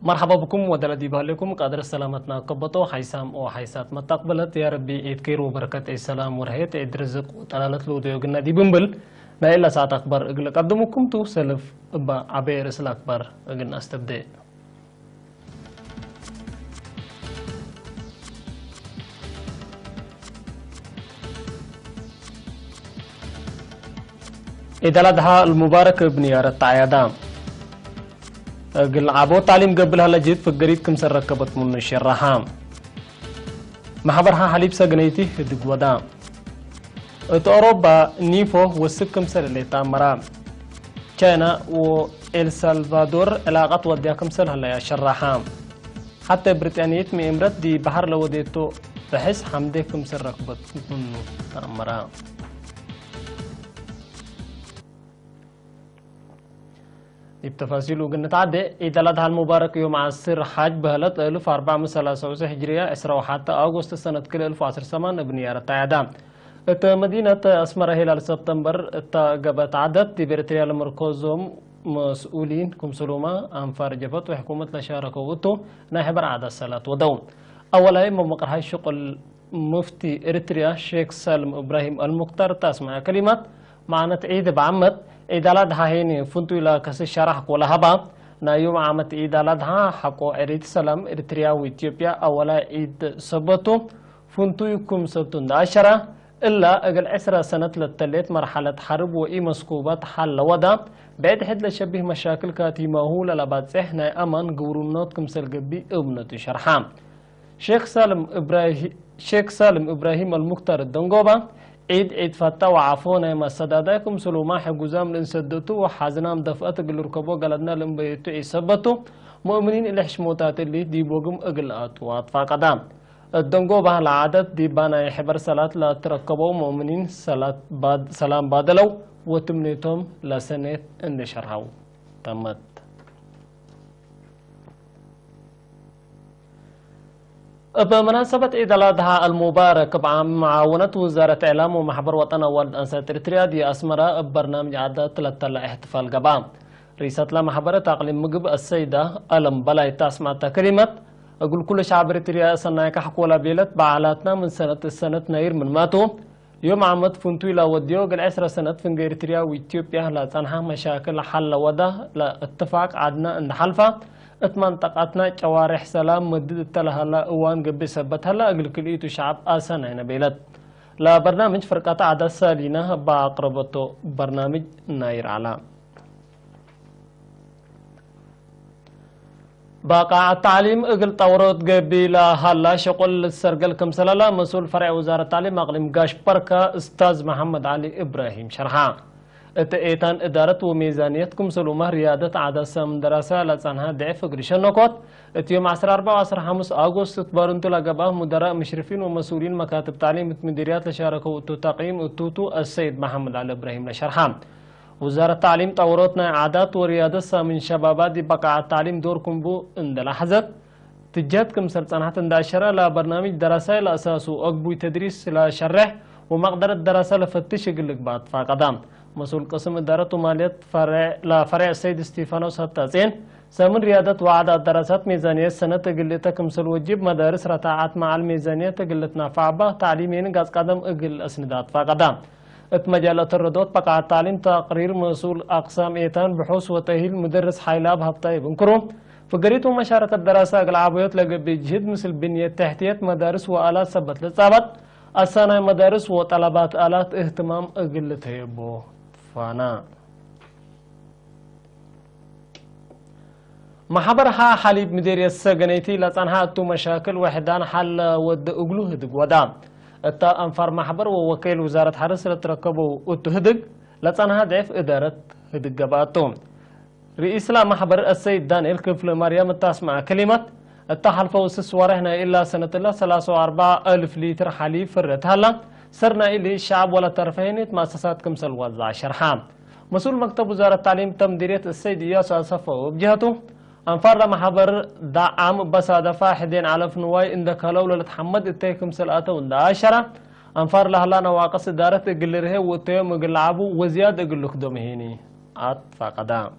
مرحبا بكم ودلدي بهلكم قادر سلامتنا قبطو حيسام او حيسات متقبلت يا ربي عيد خير وبركة السلام ورهيت عيد رزق وطلالت لو ديوغنا دي بمبل نا إلا ساعة أخبار اقل قدمكم تو سلف ابا عبير رسل أخبار اقلنا استبدأ إذا لدها المبارك ابن يارة عيادام قل عبو تعليم قبلها لجيت فقريت كم سركبت من الشرحام محبرها حليب سجنيتي هدق ودام أوروبا نيفو وسكم سر اللي تامرام تشاينا و إل سلفادور علاقات وديا كم سر هلا يا شرحام حتى بريطانية ميمرت دي بحر لو ديتو بحس حمدي كم سر ركبت من تامرام بتفاصيل وقلنا تعدي إذا لدها المبارك يوم عصر حاج بهلت 1433 هجرية إسراء حتى أغسطس سنة كل 1008 بنيارة تعدام مدينة أسمرة هلال سبتمبر قبت عدد تبرتريا المركزهم مسؤولين كم سلوما أنفار جبت وحكومة لشارك ووتو ناحبر عدد الصلاة ودوم أولا مقرها شغل مفتي إريتريا شيخ سالم إبراهيم المختار تسمع كلمات معنى عيد بعمد إذا لدها هيني فنتو إلى كسي شرح ولا هبا نا يوم عامت إذا لدها حقو إريد سلام إريتريا وإثيوبيا أولا عيد سبتو فنتو يكم سبتون داشرة إلا أقل 10 سنة للتلت مرحلة حرب وإي مسكوبات حل ودا بعد حد لشبه مشاكل كاتي ماهولة لبعد سحنا أمان قورونات كمسل قبي ابنة شرحام شيخ سالم إبراهيم المختار الدنقوبة عيد فتا وعفونا ما صداداكم سلوما حجوزام لنسدتو وحزنام دفقت قل ركبو قلدنا لنبيتو يثبتو مؤمنين اللي حشموتات اللي دي بوغم اقلات واطفا قدام الدنقو بها العادت دي بانا يحبر صلاة لا تركبو مؤمنين صلاة سلام بادلو وتمنيتهم لسنة اندشرهو تمت بمناسبة عيد الأضحى المبارك معاونة وزارة إعلام ومحبر وطن أول أنسات إريتريا دي أسمرة برنامج عادة تلتلا احتفال قبام رئيسة لا محبر تقليم مقب السيدة ألم بلاي تسمع كلمة أقول كل شعب إريتريا سنايك حقولا بيلت بعالاتنا من سنة نير من ماتو يوم عمد فنتو إلى وديو قل 10 سنة في إريتريا وإثيوبيا لا تنها مشاكل حل وده لا اتفاق عدنا إن حلفة منطقتنا جوارح سلام مدد تلها لا اوان قبي سبت هلا اقل كليتو شعب اسانا هنا بيلد لا برنامج فرقة عدد سالينا باقربتو برنامج ناير علام باقع التعليم اقل طورات قبي لا هلا شغل السرقل كمسلالة مسؤول فرع وزارة التعليم اقليم قاش بركة استاذ محمد علي ابراهيم شرحان اتان إدارة وميزانيتكم سلومة ريادة عدد سام دراسة لسانها ضعف قريشان نقاط يوم 14 أغسطس تبارنتو لقباه مدراء مشرفين ومسؤولين مكاتب تعليم مديريات لشاركوا تقييم التوتو السيد محمد علي إبراهيم لشرحام وزارة التعليم طورتنا عادات وريادة من شبابات دي بقع التعليم دوركم بو اند لحظت تجاتكم سلطنات انداشرة لبرنامج دراسة لأساسه أقبو تدريس لشرح ومقدر الدراسة لفتش قلق بعد فاقدام مسؤول قسم إدارة مالية فرع السيد ستيفانوس هتازين سامن ريادة وعد الدراسات ميزانية سنة قلتها كمسل وجيب مدارس رتاعات مع الميزانية قلتنا فعبة تعليمين قاس قدم اقل اسندات فقدام مجالات الردود بقى التعليم تقرير مسؤول أقسام إيتان بحوث وتأهيل مدرس حيلاب هبطاي بنكرم فقريتو مشاركة الدراسة العابيات لقى بجهد مثل بنية تحتيات مدارس وآلات ثبت للثابت السنة مدارس وطلبات آلات اهتمام اقلتها يبو فانا محبرها حليب مديرية السجنيتي لتنها تو مشاكل وحدان حل ود اقلو هدق ودام التا انفار محبر ووكيل وزارة حرس لتركبوا اتهدق لتنها ضعف ادارة هدق قباتهم رئيس لا محبر السيد دانيال كفل مريم التاسمع كلمة التحل فوسس ورهنا إلا سنة الله 34 ألف لتر حليب فرت هلا سرنا إلي الشعب ولا ترفين مؤسسات كمسل وزع شرحام مسؤول مكتب وزارة التعليم تمديرية السيد إياس أصفه وبجهته أنفر محبر دعم بسادة فاحدين على فنواي إندك هلولة تحمد التيكم سلقاته وندا 10 أنفر لهلا نواقص إدارة إقلره وتيم إقلعبو وزيادة إقلوك دومهيني فقدام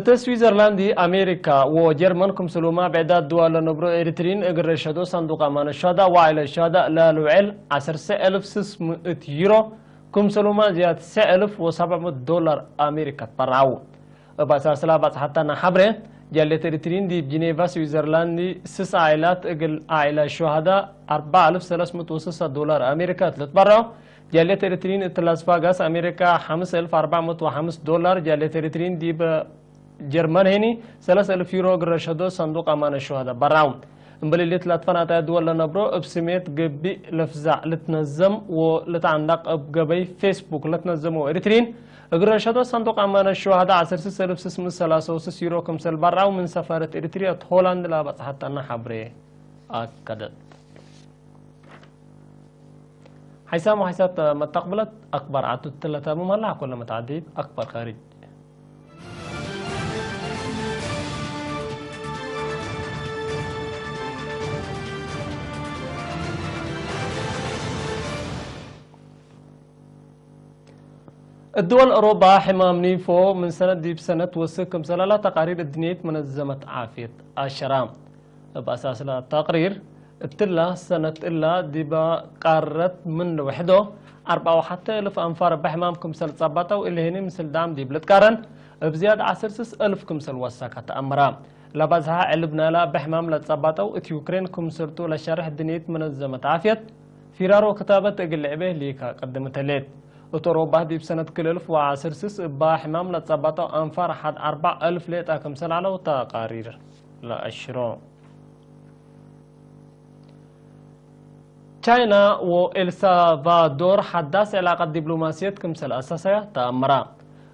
سويسرلاندي أمريكا وجرمن كمسلوما بعداد دول نبرو إريترين إجر شدو صندوق أمان الشهداء وعلى الشهداء لا لوعل 10,600 يورو كمسلوما زيادة 7,700 دولار أمريكا براو بأساس لا بس حتى نحبره جلت إريترين دي بجنيفا سويسرلاندي 6 عائلات إجل عائلة الشهداء 4,306 دولار أمريكا تلتبراو جلت إريترين تلاس فاغاس أمريكا 5,405 دولار جلت إريترين دي جرمن هني 3,000 يورو قرشدو صندوق أمان الشهداء براون مبلي اللي تلاتفنا تادول لنبرو بسميت قبي لفزع لتنظم ولتعندق بقبي فيسبوك لتنظمو إريترين قرشدو صندوق أمان الشهداء 10,633 يورو كمسل براون من سفارة إريتريا هولاند لا بس حتى نحبري أكدت حيسام وحيسات متقبلت أكبر عدد الثلاثة مملع كل متعدد أكبر خارج الدول أوروبا حمام نيفو من سنة دي بسنة وسكم سلالة تقارير الدنيا منظمة عافية الشرام بأساس التقرير التلا سنة إلا ديبا قارت من وحده 4,000 أنفار بحمام كمسل صباته واللي هني مثل دام دي بلتكارن بزيادة 10,000 كمسل وساكة أمرا لبزها علبنا لا بحمام لتصباته إثيوكرين كمسلتو لشرح الدنيا منظمة عافية فرارو كتابة اللعبة ليكا قدمت ليت أوروبا دي بسنة كل 1010 بحمام لتصباته أنفار حد 4,000 ليتا كمسل على تقارير لا أشرو تشاينا والسلفادور حدث علاقة دبلوماسية كمسل أساسية تأمرا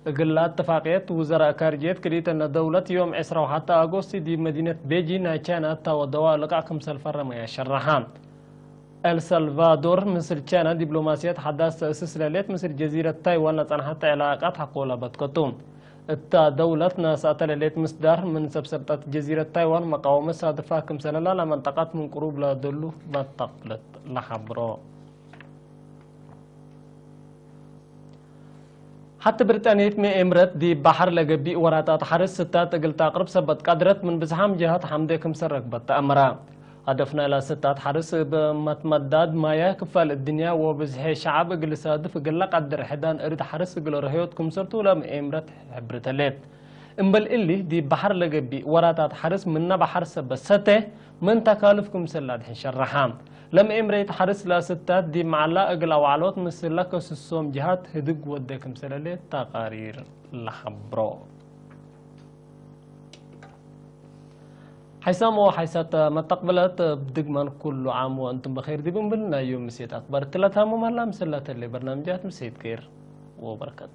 قلت اتفاقية وزراء خارجية كريت أن دولة يوم 10 حتى أغسطس دي مدينة بيجين تشاينا تودوا لقع كمسل فرما يشرحان السلفادور مصر تشاينا دبلوماسية حدث تأسيس ليلة مصر جزيرة تايوان لتنحت علاقات حقولة بتكتوم دولتنا ساتلت مصدر من سبسبت جزيرة تايوان مقاومة صادفة كمسلالة لمنطقات من قروب لا دلو بتقلت لحبرو حتى بريطانية مي امرت دي بحر لقبي وراتات حرس ستات اقل تقرب سبت قدرت من بزحام جهات حمدي كمسر ركبت تأمرا هدفنا إلى ستات حرس بمتمدد ما يكفل الدنيا وبزحي شعب قل صادف قل قدر حدان اريد حرس قل رهيوت كمسرتو لم امرت حبرتليت امبل اللي دي بحر لقبي وراتات حرس منا بحر سبسته من تكالف كمسلات شرحام لم امريت حرس لا ستات دي معلا اقل وعلوت مسلك السوم جهات هدق ودك كمسلاليت تقارير لخبرو حيسام وحيسات ما تقبلت بدقمان كل عام وانتم بخير دي بنبلنا يوم مسيت اكبر 3 مملا مسلات اللي برنامجات مسيت كير وبركات